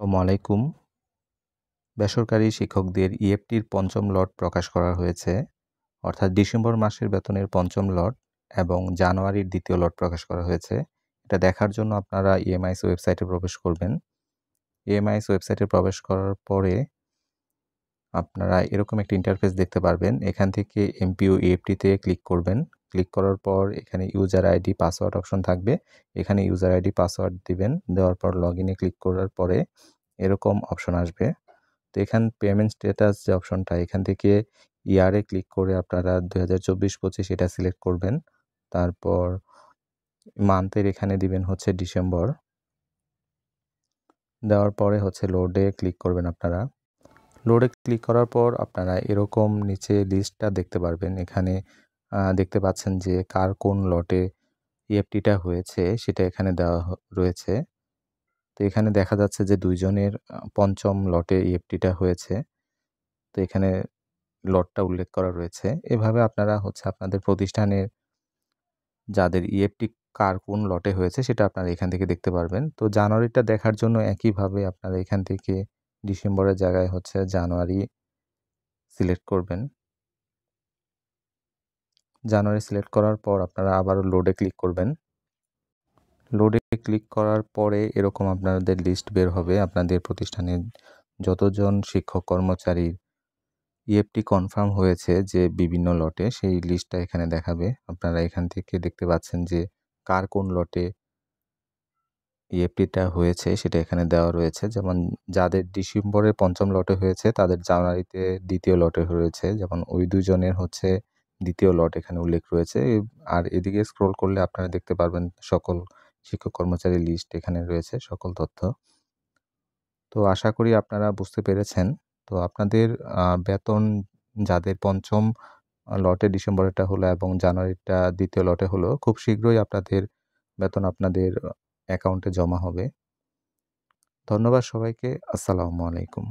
আসসালামু আলাইকুম। বেসরকারি শিক্ষকদের ইএফটির পঞ্চম লট প্রকাশ করা হয়েছে। অর্থাৎ ডিসেম্বর মাসের বেতনের পঞ্চম লট এবং জানুয়ারির দ্বিতীয় লট প্রকাশ করা হয়েছে। এটা দেখার জন্য আপনারা ইএমআইস ওয়েবসাইটে প্রবেশ করবেন। ইএমআইস ওয়েবসাইটে প্রবেশ করার পরে আপনারা এরকম একটা ইন্টারফেস দেখতে পারবেন। এখান থেকে এমপিও ইএফটিতে ক্লিক করবেন। ক্লিক করার পর এখানে ইউজার আইডি পাসওয়ার্ড অপশন থাকবে। এখানে ইউজার আইডি পাসওয়ার্ড দিবেন। দেওয়ার পর লগইনে ক্লিক করার পরে এরকম অপশন আসবে। তো এখান পেমেন্ট স্ট্যাটাস যে অপশনটা এখান থেকে ইয়ারে ক্লিক করে আপনারা 2024-25 এটা সিলেক্ট করবেন। তারপর মান্থের এখানে দিবেন হচ্ছে ডিসেম্বর। দেওয়ার পরে হচ্ছে লোডে ক্লিক করবেন আপনারা। লোডে ক্লিক করার পর আপনারা এরকম নিচে লিস্টটা দেখতে পারবেন। এখানে দেখতে পাচ্ছেন যে কার কোন লটে ইএফটিটা হয়েছে সেটা এখানে দেওয়া রয়েছে। তো এখানে দেখা যাচ্ছে যে 2 জনের পঞ্চম লটে ইএফটিটা হয়েছে। তো এখানে লটটা উল্লেখ করা রয়েছে। এভাবে আপনারা হচ্ছে আপনাদের প্রতিষ্ঠানের যাদের ইএফটি কার কোন লটে হয়েছে সেটা আপনারা এখান থেকে দেখতে পারবেন। তো জানুয়ারিটা দেখার জন্য একইভাবে আপনারা এখান থেকে ডিসেম্বরের জায়গায় হচ্ছে জানুয়ারি সিলেক্ট করবেন। জানুয়ারি সিলেক্ট করার পর আপনারা আবারও লোডে ক্লিক করবেন। লোডে ক্লিক করার পরে এরকম আপনাদের লিস্ট বের হবে। আপনাদের প্রতিষ্ঠানের যতজন শিক্ষক কর্মচারীর ইএফটি কনফার্ম হয়েছে যে বিভিন্ন লটে সেই লিস্টটা এখানে দেখাবে। আপনারা এখান থেকে দেখতে পাচ্ছেন যে কার কোন লটে ইএফটিটা হয়েছে সেটা এখানে দেওয়া রয়েছে। যেমন যাদের ডিসেম্বরের পঞ্চম লটে হয়েছে তাদের জানুয়ারিতে দ্বিতীয় লটে হয়েছে। যেমন ওই 2 জনের হচ্ছে দ্বিতীয় লট এখানে উল্লেখ রয়েছে। আর এদিকে স্ক্রল করলে আপনারা দেখতে পারবেন সকল শিক্ষক কর্মচারীর লিস্ট এখানে রয়েছে, সকল তথ্য। তো আশা করি আপনারা বুঝতে পেরেছেন। তো আপনাদের বেতন যাদের পঞ্চম লটে ডিসেম্বরেরটা হলো এবং জানুয়ারিটা দ্বিতীয় লটে হলো, খুব শীঘ্রই আপনাদের বেতন আপনাদের অ্যাকাউন্টে জমা হবে। ধন্যবাদ সবাইকে। আসসালামু আলাইকুম।